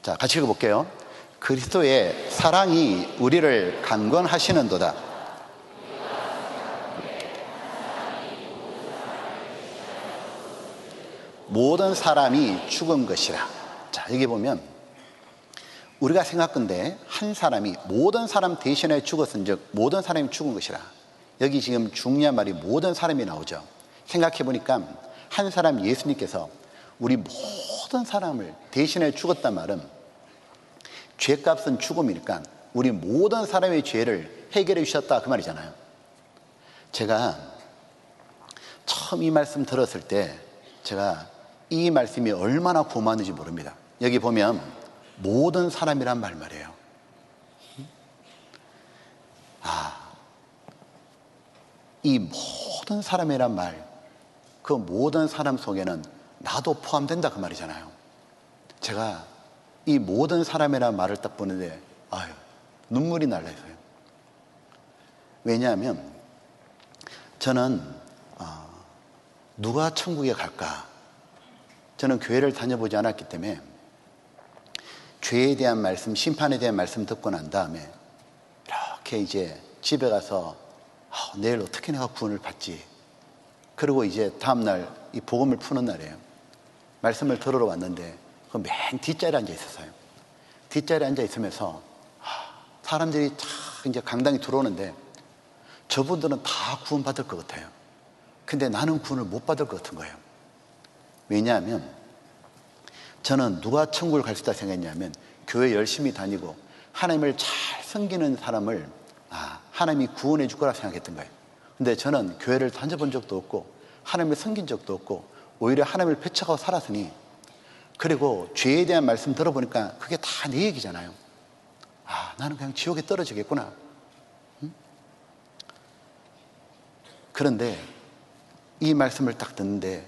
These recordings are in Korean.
자, 같이 읽어볼게요. 그리스도의 사랑이 우리를 강권하시는도다. 모든 사람이 죽은 것이라. 자, 여기 보면 우리가 생각건대 한 사람이 모든 사람 대신에 죽었은즉 모든 사람이 죽은 것이라. 여기 지금 중요한 말이 모든 사람이 나오죠. 생각해 보니까 한 사람 예수님께서 우리 모든 사람을 대신해 죽었단 말은 죄값은 죽음이니까 우리 모든 사람의 죄를 해결해 주셨다 그 말이잖아요. 제가 처음 이 말씀 들었을 때 제가 이 말씀이 얼마나 고마웠는지 모릅니다. 여기 보면 모든 사람이란 말이에요. 이 모든 사람이란 말, 그 모든 사람 속에는 나도 포함된다 그 말이잖아요. 제가 이 모든 사람이란 말을 딱 보는데 눈물이 날라요. 왜냐하면 저는 누가 천국에 갈까? 저는 교회를 다녀보지 않았기 때문에 죄에 대한 말씀, 심판에 대한 말씀 듣고 난 다음에 이렇게 이제 집에 가서 내일 어떻게 내가 구원을 받지? 그리고 이제 다음날 이 복음을 푸는 날이에요. 말씀을 들으러 왔는데 그 맨 뒷자리에 앉아 있었어요. 뒷자리에 앉아 있으면서 사람들이 다 이제 강당에 들어오는데 저분들은 다 구원 받을 것 같아요. 근데 나는 구원을 못 받을 것 같은 거예요. 왜냐하면 저는 누가 천국을 갈 수 있다 생각했냐면 교회 열심히 다니고 하나님을 잘 섬기는 사람을 하나님이 구원해 줄 거라 생각했던 거예요. 근데 저는 교회를 다녀본 적도 없고 하나님을 섬긴 적도 없고 오히려 하나님을 배척하고 살았으니, 그리고 죄에 대한 말씀 들어보니까 그게 다 내 얘기잖아요. 나는 그냥 지옥에 떨어지겠구나. 그런데 이 말씀을 딱 듣는데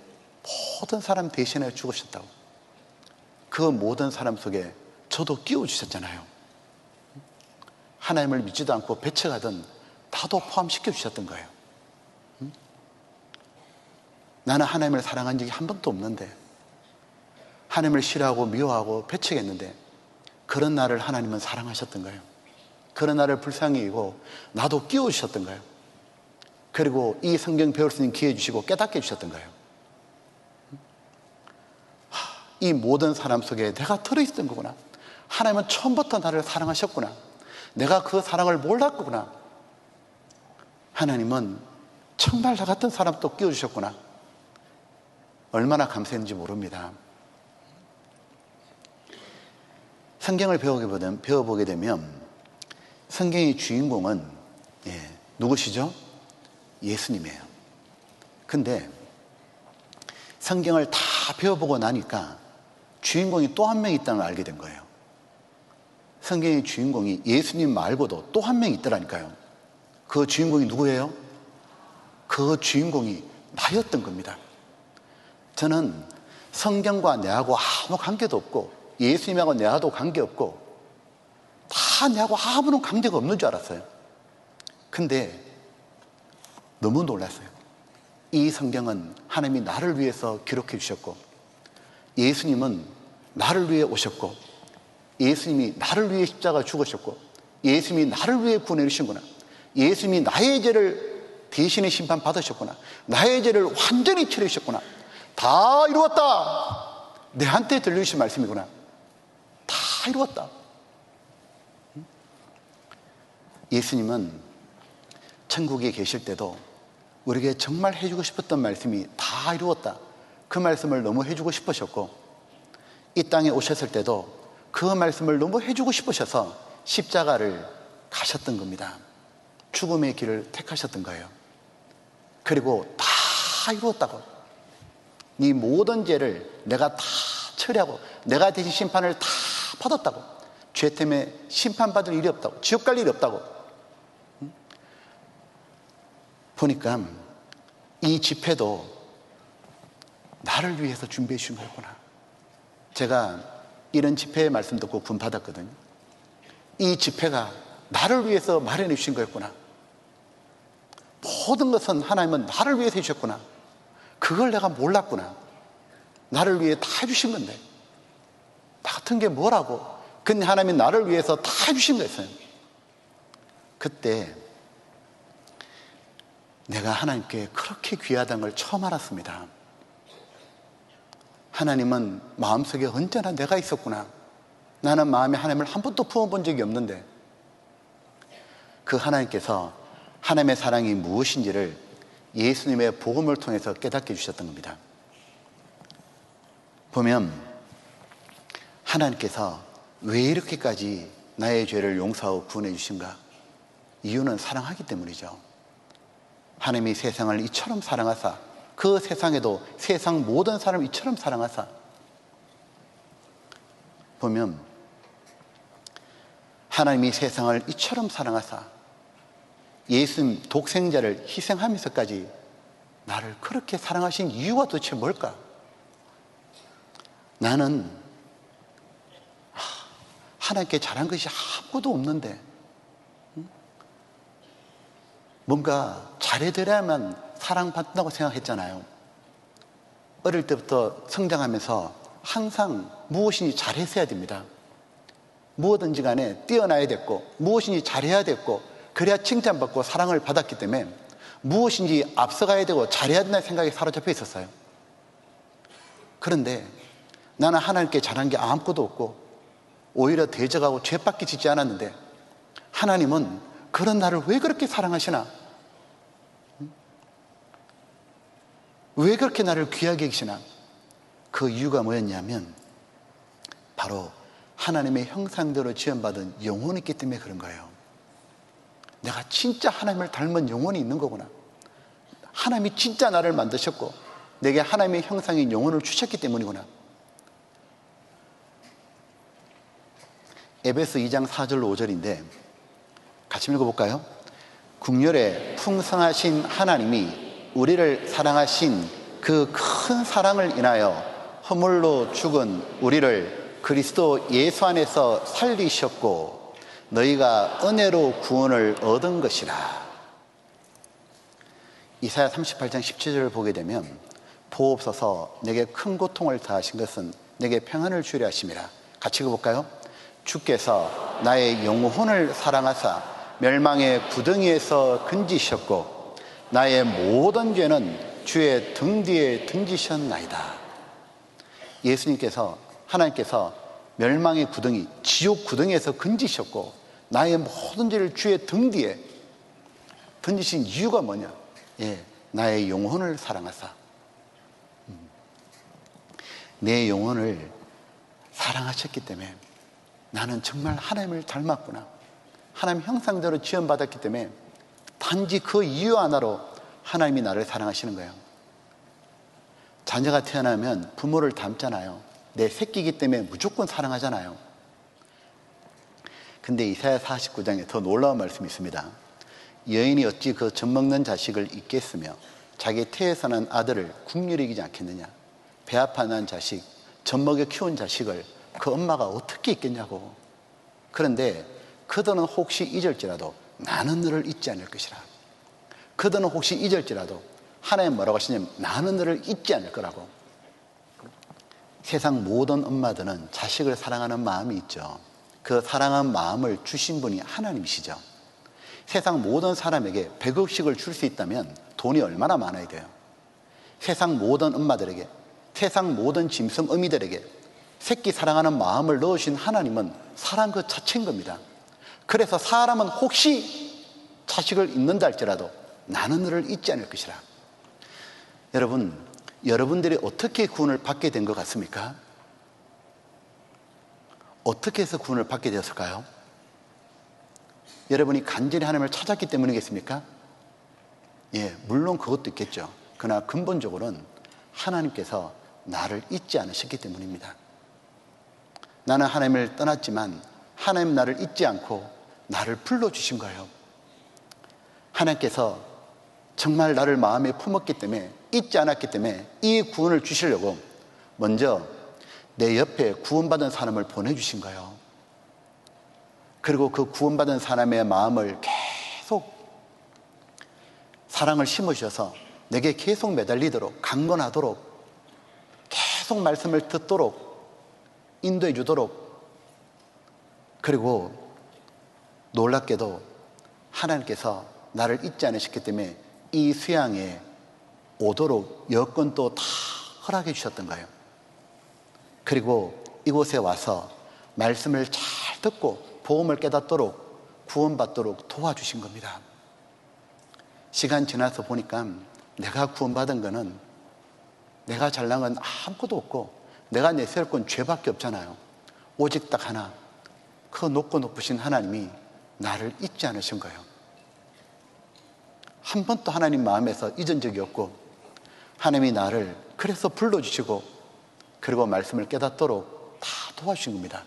모든 사람 대신에 죽으셨다고. 그 모든 사람 속에 저도 끼워주셨잖아요. 하나님을 믿지도 않고 배척하던 나도 포함시켜 주셨던 거예요. 나는 하나님을 사랑한 적이 한 번도 없는데, 하나님을 싫어하고 미워하고 배척했는데 그런 나를 하나님은 사랑하셨던 거예요. 그런 나를 불쌍히 여기고 나도 끼워주셨던 거예요. 그리고 이 성경 배울 수 있는 기회 주시고 깨닫게 해주셨던 거예요. 이 모든 사람 속에 내가 들어있었던 거구나. 하나님은 처음부터 나를 사랑하셨구나. 내가 그 사랑을 몰랐구나. 하나님은 정말 나 같은 사람 또 끼워주셨구나. 얼마나 감사했는지 모릅니다. 성경을 배워보게 되면 성경의 주인공은 누구시죠? 예수님이에요. 근데 성경을 다 배워보고 나니까 주인공이 또 한 명 있다는 걸 알게 된 거예요. 성경의 주인공이 예수님 말고도 또 한 명 있더라니까요. 그 주인공이 누구예요? 그 주인공이 나였던 겁니다. 저는 성경과 내하고 아무 관계도 없고 예수님하고 내하도 관계없고 다 내하고 아무런 관계가 없는 줄 알았어요. 근데 너무 놀랐어요. 이 성경은 하나님이 나를 위해서 기록해 주셨고, 예수님은 나를 위해 오셨고, 예수님이 나를 위해 십자가 죽으셨고, 예수님이 나를 위해 구원해 주신구나. 예수님이 나의 죄를 대신에 심판 받으셨구나. 나의 죄를 완전히 치러 주셨구나. 다 이루었다. 내한테 들려주신 말씀이구나. 다 이루었다. 예수님은 천국에 계실 때도 우리에게 정말 해주고 싶었던 말씀이 다 이루었다. 그 말씀을 너무 해주고 싶으셨고, 이 땅에 오셨을 때도 그 말씀을 너무 해주고 싶으셔서 십자가를 가셨던 겁니다. 죽음의 길을 택하셨던 거예요. 그리고 다 이루었다고. 이 모든 죄를 내가 다 처리하고 내가 대신 심판을 다 받았다고. 죄 때문에 심판받을 일이 없다고. 지옥 갈 일이 없다고. 보니까 이 집회도 나를 위해서 준비해 주신 거구나. 제가 이런 집회의 말씀 듣고 구원 받았거든요. 이 집회가 나를 위해서 마련해 주신 거였구나. 모든 것은 하나님은 나를 위해서 해주셨구나. 그걸 내가 몰랐구나. 나를 위해 다 해주신 건데 나 같은 게 뭐라고. 근데 하나님이 나를 위해서 다 해주신 거였어요. 그때 내가 하나님께 그렇게 귀하다는 걸 처음 알았습니다. 하나님은 마음속에 언제나 내가 있었구나. 나는 마음에 하나님을 한 번도 품어본 적이 없는데 그 하나님께서 하나님의 사랑이 무엇인지를 예수님의 복음을 통해서 깨닫게 해주셨던 겁니다. 보면 하나님께서 왜 이렇게까지 나의 죄를 용서하고 구원해 주신가? 이유는 사랑하기 때문이죠. 하나님이 세상을 이처럼 사랑하사 그 세상에도 세상 모든 사람을 이처럼 사랑하사 보면 하나님이 세상을 이처럼 사랑하사 예수님 독생자를 희생하면서까지 나를 그렇게 사랑하신 이유가 도대체 뭘까? 나는 하나님께 잘한 것이 아무것도 없는데 뭔가 잘해드려야만 사랑받는다고 생각했잖아요. 어릴 때부터 성장하면서 항상 무엇인지 잘했어야 됩니다. 무엇든지 간에 뛰어나야 됐고 무엇인지 잘해야 됐고 그래야 칭찬받고 사랑을 받았기 때문에 무엇인지 앞서가야 되고 잘해야 된다는 생각에 사로잡혀 있었어요. 그런데 나는 하나님께 잘한 게 아무것도 없고 오히려 대적하고 죄밖에 짓지 않았는데 하나님은 그런 나를 왜 그렇게 사랑하시나? 왜 그렇게 나를 귀하게 여기시나? 그 이유가 뭐였냐면 바로 하나님의 형상대로 지음받은 영혼이 있기 때문에 그런 거예요. 내가 진짜 하나님을 닮은 영혼이 있는 거구나. 하나님이 진짜 나를 만드셨고 내게 하나님의 형상인 영혼을 주셨기 때문이구나. 에베소 2장 4절 5절인데 같이 읽어볼까요? 국률에 풍성하신 하나님이 우리를 사랑하신 그 큰 사랑을 인하여 허물로 죽은 우리를 그리스도 예수 안에서 살리셨고 너희가 은혜로 구원을 얻은 것이라. 이사야 38장 17절을 보게 되면 보옵소서 내게 큰 고통을 다하신 것은 내게 평안을 주려 하심이라. 같이 읽어볼까요? 주께서 나의 영혼을 사랑하사 멸망의 구덩이에서 건지셨고 나의 모든 죄는 주의 등 뒤에 던지셨나이다. 예수님께서 하나님께서 멸망의 구덩이 지옥 구덩이에서 건지셨고 나의 모든 죄를 주의 등 뒤에 던지신 이유가 뭐냐? 나의 영혼을 사랑하사 내 영혼을 사랑하셨기 때문에 나는 정말 하나님을 닮았구나. 하나님 형상대로 지음받았기 때문에 단지 그 이유 하나로 하나님이 나를 사랑하시는 거예요. 자녀가 태어나면 부모를 닮잖아요. 내 새끼이기 때문에 무조건 사랑하잖아요. 근데 이사야 49장에 더 놀라운 말씀이 있습니다. 여인이 어찌 그 젖먹는 자식을 잊겠으며 자기 태에서 난 아들을 국률이 이기지 않겠느냐. 배 아파 난 자식, 젖먹여 키운 자식을 그 엄마가 어떻게 잊겠냐고. 그런데 그들은 혹시 잊을지라도 나는 너를 잊지 않을 것이라. 그들은 혹시 잊을지라도 하나님 뭐라고 하시냐면 나는 너를 잊지 않을 거라고. 세상 모든 엄마들은 자식을 사랑하는 마음이 있죠. 그 사랑하는 마음을 주신 분이 하나님이시죠. 세상 모든 사람에게 100억씩을 줄 수 있다면 돈이 얼마나 많아야 돼요. 세상 모든 엄마들에게, 세상 모든 짐승 어미들에게 새끼 사랑하는 마음을 넣으신 하나님은 사랑 그 자체인 겁니다. 그래서 사람은 혹시 자식을 잊는다 할지라도 나는 너를 잊지 않을 것이라. 여러분, 여러분들이 어떻게 구원을 받게 된 것 같습니까? 어떻게 해서 구원을 받게 되었을까요? 여러분이 간절히 하나님을 찾았기 때문이겠습니까? 물론 그것도 있겠죠. 그러나 근본적으로는 하나님께서 나를 잊지 않으셨기 때문입니다. 나는 하나님을 떠났지만 하나님 나를 잊지 않고 나를 불러주신 거예요. 하나님께서 정말 나를 마음에 품었기 때문에, 잊지 않았기 때문에 이 구원을 주시려고 먼저 내 옆에 구원받은 사람을 보내주신 거예요. 그리고 그 구원받은 사람의 마음을 계속 사랑을 심으셔서 내게 계속 매달리도록, 강건하도록, 계속 말씀을 듣도록 인도해 주도록, 그리고 놀랍게도 하나님께서 나를 잊지 않으셨기 때문에 이 수양에 오도록 여건도 다 허락해 주셨던 거예요. 그리고 이곳에 와서 말씀을 잘 듣고 복음을 깨닫도록 구원받도록 도와주신 겁니다. 시간 지나서 보니까 내가 구원받은 거는 내가 잘난 건 아무것도 없고 내가 내세울 건 죄밖에 없잖아요. 오직 딱 하나, 그 높고 높으신 하나님이 나를 잊지 않으신 거예요. 한 번도 하나님 마음에서 잊은 적이 없고 하나님이 나를 그래서 불러주시고 그리고 말씀을 깨닫도록 다 도와주신 겁니다.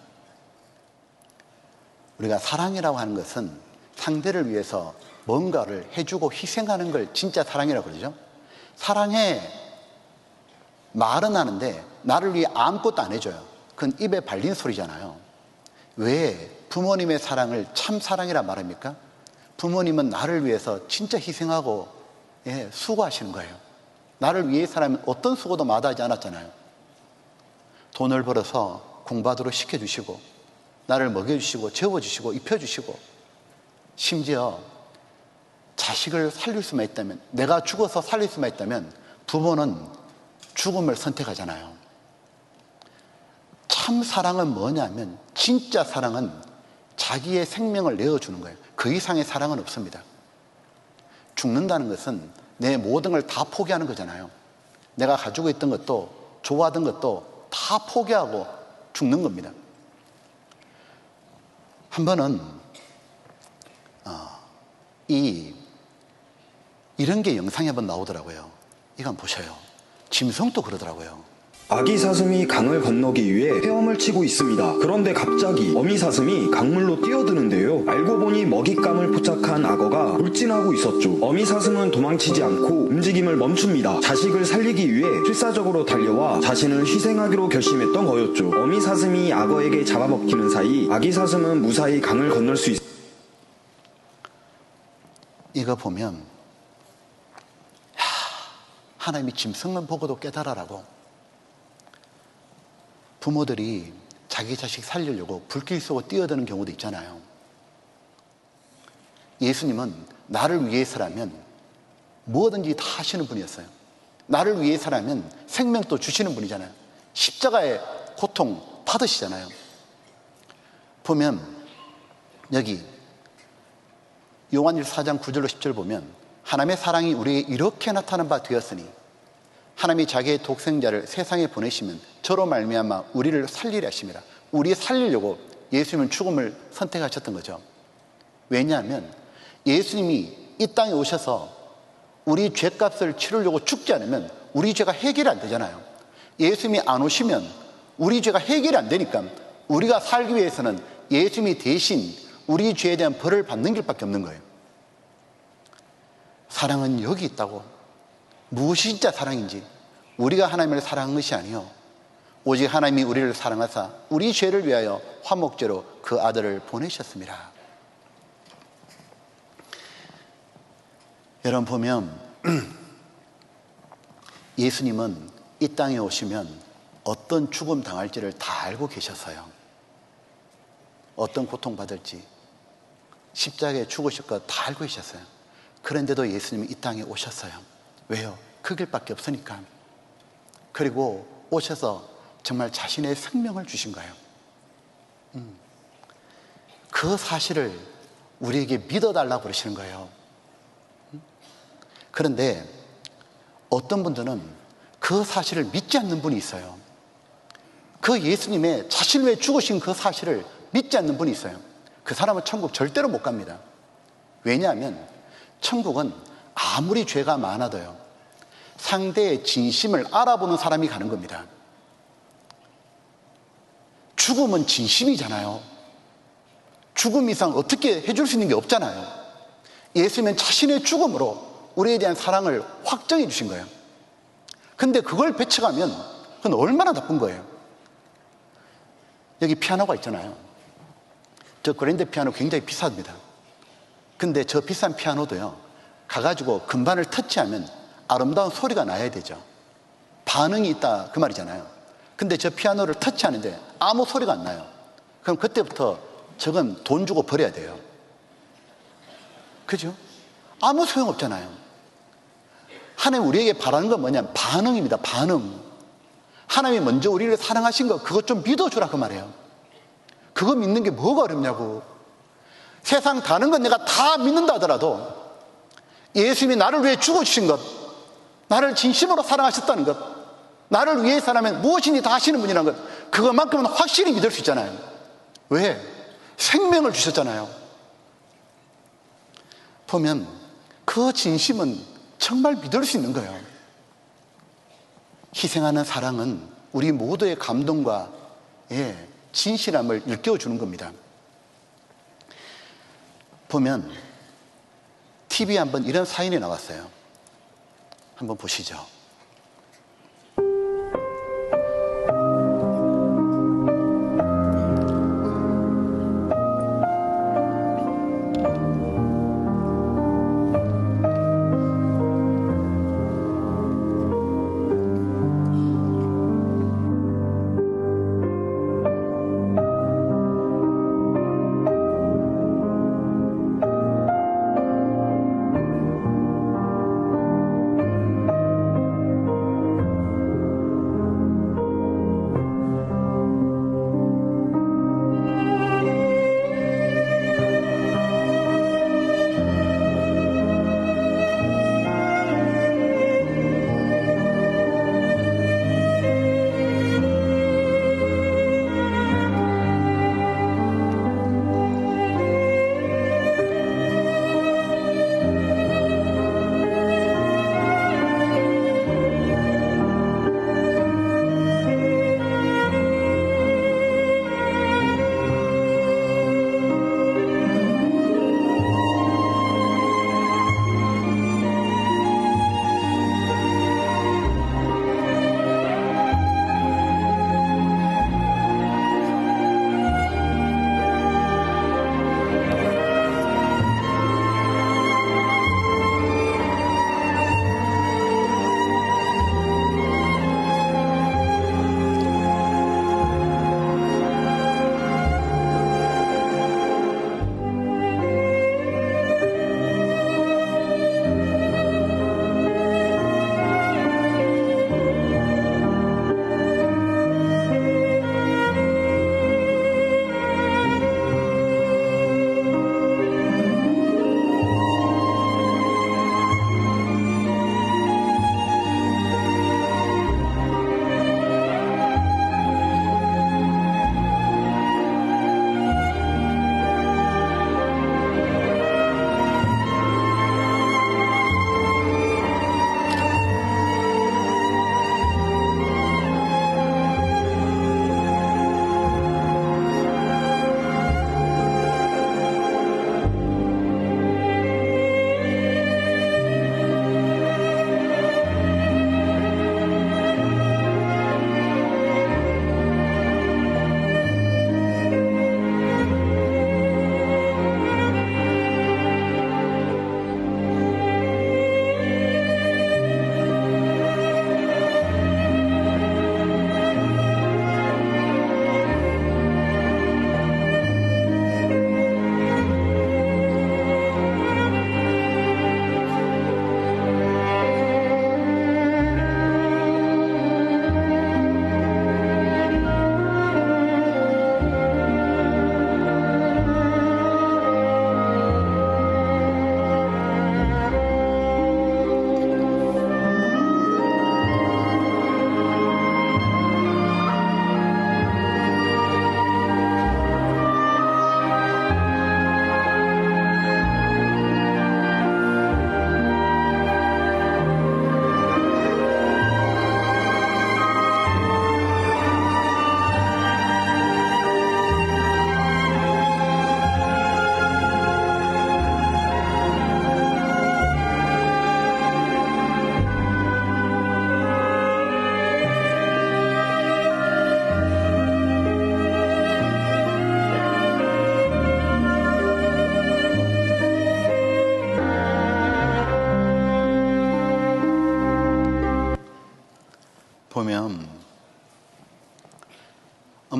우리가 사랑이라고 하는 것은 상대를 위해서 뭔가를 해주고 희생하는 걸 진짜 사랑이라고 그러죠. 사랑해 말은 하는데 나를 위해 아무것도 안 해줘요. 그건 입에 발린 소리잖아요. 왜 부모님의 사랑을 참 사랑이라 말합니까? 부모님은 나를 위해서 진짜 희생하고 수고하시는 거예요. 나를 위해서라면 어떤 수고도 마다하지 않았잖아요. 돈을 벌어서 공부하도록 시켜주시고 나를 먹여주시고 재워주시고 입혀주시고 심지어 자식을 살릴 수만 있다면, 내가 죽어서 살릴 수만 있다면 부모는 죽음을 선택하잖아요. 참 사랑은 뭐냐면 진짜 사랑은 자기의 생명을 내어주는 거예요. 그 이상의 사랑은 없습니다. 죽는다는 것은 내 모든 걸 다 포기하는 거잖아요. 내가 가지고 있던 것도 좋아하던 것도 다 포기하고 죽는 겁니다. 한 번은 이런 게 영상에 한번 나오더라고요. 이거 한번 보셔요. 짐승도 그러더라고요. 아기 사슴이 강을 건너기 위해 헤엄을 치고 있습니다. 그런데 갑자기 어미 사슴이 강물로 뛰어드는데요. 알고 보니 먹잇감을 포착한 악어가 돌진하고 있었죠. 어미 사슴은 도망치지 않고 움직임을 멈춥니다. 자식을 살리기 위해 필사적으로 달려와 자신을 희생하기로 결심했던 거였죠. 어미 사슴이 악어에게 잡아먹히는 사이 아기 사슴은 무사히 강을 건널 수 있습니다. 이거 보면 하나님이 짐승만 보고도 깨달아라고. 부모들이 자기 자식 살리려고 불길 쏘고 뛰어드는 경우도 있잖아요. 예수님은 나를 위해서라면 뭐든지 다 하시는 분이었어요. 나를 위해서라면 생명도 주시는 분이잖아요. 십자가의 고통 받으시잖아요. 보면 여기 요한일서 4장 9절로 10절 보면 하나님의 사랑이 우리에게 이렇게 나타난 바 되었으니 하나님이 자기의 독생자를 세상에 보내시면 저로 말미암아 우리를 살리려 하심이라. 우리 살리려고 예수님은 죽음을 선택하셨던 거죠. 왜냐하면 예수님이 이 땅에 오셔서 우리 죄값을 치르려고 죽지 않으면 우리 죄가 해결이 안 되잖아요. 예수님이 안 오시면 우리 죄가 해결이 안 되니까 우리가 살기 위해서는 예수님이 대신 우리 죄에 대한 벌을 받는 길밖에 없는 거예요. 사랑은 여기 있다고. 무엇이 진짜 사랑인지, 우리가 하나님을 사랑한 것이 아니요 오직 하나님이 우리를 사랑하사 우리 죄를 위하여 화목제로 그 아들을 보내셨습니다. 여러분 보면 예수님은 이 땅에 오시면 어떤 죽음 당할지를 다 알고 계셨어요. 어떤 고통받을지, 십자가에 죽으실 것 다 알고 계셨어요. 그런데도 예수님이 이 땅에 오셨어요. 왜요? 그 길밖에 없으니까. 그리고 오셔서 정말 자신의 생명을 주신 거예요. 그 사실을 우리에게 믿어달라고 그러시는 거예요. 그런데 어떤 분들은 그 사실을 믿지 않는 분이 있어요. 그 예수님의 자신을 위해 죽으신 그 사실을 믿지 않는 분이 있어요. 그 사람은 천국 절대로 못 갑니다. 왜냐하면 천국은 아무리 죄가 많아도요 상대의 진심을 알아보는 사람이 가는 겁니다. 죽음은 진심이잖아요. 죽음 이상 어떻게 해줄 수 있는 게 없잖아요. 예수님은 자신의 죽음으로 우리에 대한 사랑을 확정해 주신 거예요. 근데 그걸 배척하면 그건 얼마나 나쁜 거예요. 여기 피아노가 있잖아요. 저 그랜드 피아노 굉장히 비쌉니다. 근데 저 비싼 피아노도요 가가지고 금반을 터치하면 아름다운 소리가 나야 되죠. 반응이 있다 그 말이잖아요. 근데 저 피아노를 터치하는데 아무 소리가 안 나요. 그럼 그때부터 저건 돈 주고 버려야 돼요. 그죠? 아무 소용없잖아요. 하나님 우리에게 바라는 건 뭐냐면 반응입니다. 반응. 하나님이 먼저 우리를 사랑하신 거 그것 좀 믿어주라 그 말이에요. 그거 믿는 게 뭐가 어렵냐고. 세상 다른 건 내가 다 믿는다 하더라도 예수님이 나를 위해 죽어주신 것, 나를 진심으로 사랑하셨다는 것, 나를 위해서라면 무엇이니 다 하시는 분이라는 것, 그것만큼은 확실히 믿을 수 있잖아요. 왜? 생명을 주셨잖아요. 보면 그 진심은 정말 믿을 수 있는 거예요. 희생하는 사랑은 우리 모두의 감동과 진실함을 일깨워주는 겁니다. 보면 TV에 한번 이런 사연이 나왔어요. 한번 보시죠.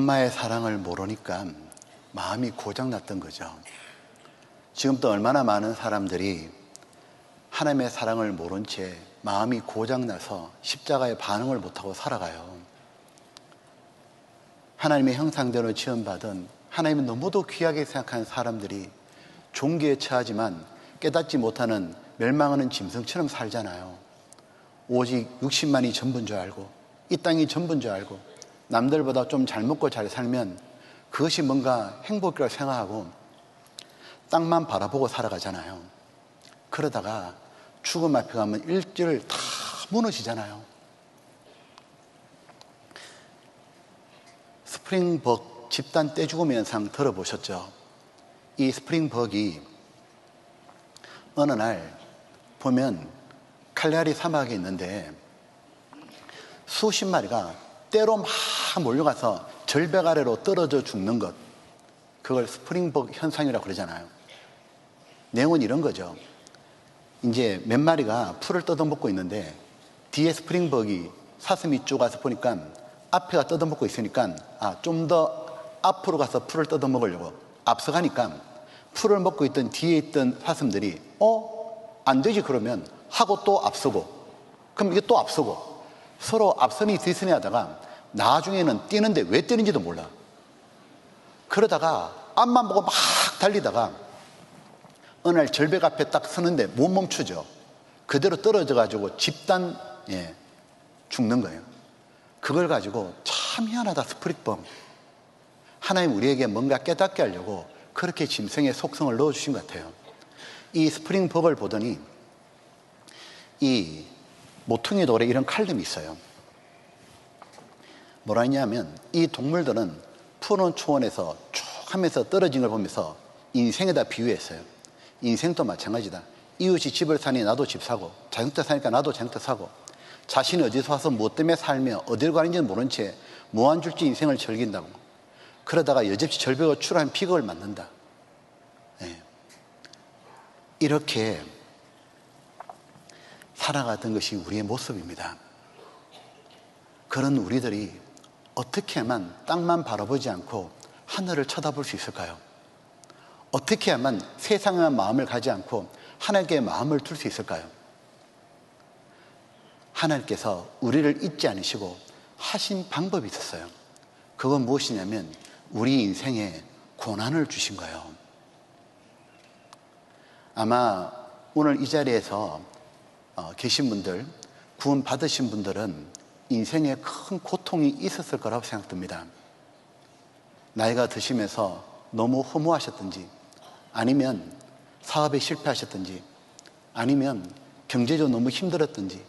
엄마의 사랑을 모르니까 마음이 고장났던 거죠. 지금도 얼마나 많은 사람들이 하나님의 사랑을 모른 채 마음이 고장나서 십자가에 반응을 못하고 살아가요. 하나님의 형상대로 지원받은 하나님을 너무도 귀하게 생각하는 사람들이 종기에 처하지만 깨닫지 못하는 멸망하는 짐승처럼 살잖아요. 오직 60만이 전부인 줄 알고 이 땅이 전부인 줄 알고 남들보다 좀 잘 먹고 잘 살면 그것이 뭔가 행복이라고 생각하고 땅만 바라보고 살아가잖아요. 그러다가 죽음 앞에 가면 일절 다 무너지잖아요. 스프링벅 집단 떼죽음 현상 들어보셨죠? 이 스프링벅이 어느 날 보면 칼레아리 사막에 있는데 수십 마리가 때로 막 몰려가서 절벽 아래로 떨어져 죽는 것, 그걸 스프링벅 현상이라고 그러잖아요. 내용은 이런 거죠. 이제 몇 마리가 풀을 뜯어먹고 있는데 뒤에 스프링벅이 사슴이 쭉 가서 보니까 앞에가 뜯어먹고 있으니까 좀 더 앞으로 가서 풀을 뜯어먹으려고 앞서가니까 풀을 먹고 있던 뒤에 있던 사슴들이 안 되지 그러면 하고 또 앞서고, 그럼 이게 또 앞서고 서로 앞선이 뒤선이 하다가 나중에는 뛰는데 왜 뛰는지도 몰라. 그러다가 앞만 보고 막 달리다가 어느 날 절벽 앞에 딱 서는데 못 멈추죠. 그대로 떨어져 가지고 집단 죽는 거예요. 그걸 가지고 참 희한하다, 스프링벅. 하나님 우리에게 뭔가 깨닫게 하려고 그렇게 짐승의 속성을 넣어주신 것 같아요. 이 스프링벅을 보더니 이 모퉁이 돌에 이런 칼럼이 있어요. 뭐라 했냐면 이 동물들은 푸른 초원에서 쭉 하면서 떨어진 걸 보면서 인생에다 비유했어요. 인생도 마찬가지다. 이웃이 집을 사니 나도 집 사고, 자전거 사니까 나도 자전거 사고, 자신이 어디서 와서 무엇 때문에 살며 어디로 가는지는 모른 채 무한줄지 인생을 즐긴다고. 그러다가 여집시 절벽을 추락한 비극을 맞는다. 이렇게 살아가던 것이 우리의 모습입니다. 그런 우리들이 어떻게 하면 땅만 바라보지 않고 하늘을 쳐다볼 수 있을까요? 어떻게 하면 세상에만 마음을 가지 않고 하나님께 마음을 둘 수 있을까요? 하나님께서 우리를 잊지 않으시고 하신 방법이 있었어요. 그건 무엇이냐면 우리 인생에 고난을 주신 거예요. 아마 오늘 이 자리에서 계신 분들, 구원 받으신 분들은 인생에 큰 고통이 있었을 거라고 생각됩니다. 나이가 드시면서 너무 허무하셨든지, 아니면 사업에 실패하셨든지, 아니면 경제적으로 너무 힘들었든지,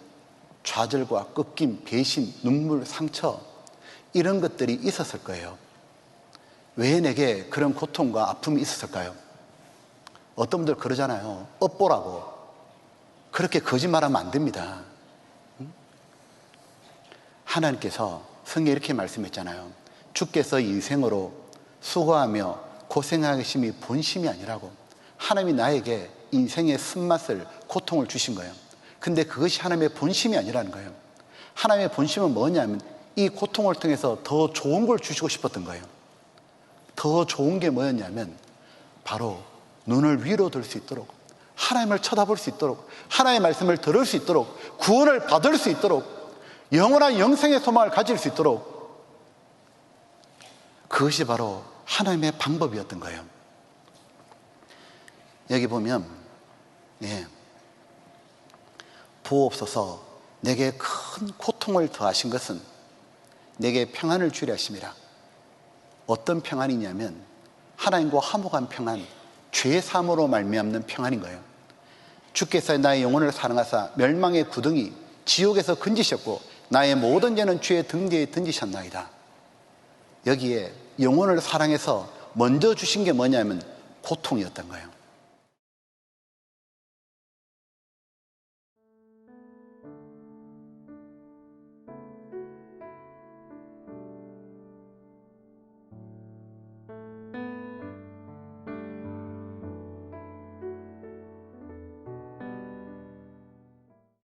좌절과 꺾임, 배신, 눈물, 상처, 이런 것들이 있었을 거예요. 왜 내게 그런 고통과 아픔이 있었을까요? 어떤 분들 그러잖아요. 업보라고. 그렇게 거짓말하면 안 됩니다. 하나님께서 성경에 이렇게 말씀했잖아요. 주께서 인생으로 수고하며 고생하심이 본심이 아니라고. 하나님이 나에게 인생의 쓴맛을, 고통을 주신 거예요. 근데 그것이 하나님의 본심이 아니라는 거예요. 하나님의 본심은 뭐냐면 이 고통을 통해서 더 좋은 걸 주시고 싶었던 거예요. 더 좋은 게 뭐였냐면 바로 눈을 위로 들 수 있도록, 하나님을 쳐다볼 수 있도록, 하나님의 말씀을 들을 수 있도록, 구원을 받을 수 있도록, 영원한 영생의 소망을 가질 수 있도록, 그것이 바로 하나님의 방법이었던 거예요. 여기 보면 보옵소서 내게 큰 고통을 더하신 것은 내게 평안을 주려 하심이라. 어떤 평안이냐면 하나님과 화목한 평안, 죄 사함으로 말미암는 평안인 거예요. 주께서 나의 영혼을 사랑하사 멸망의 구덩이 지옥에서 건지셨고 나의 모든 죄는 주의 등 뒤에 던지셨나이다. 여기에 영혼을 사랑해서 먼저 주신 게 뭐냐면 고통이었던 거예요.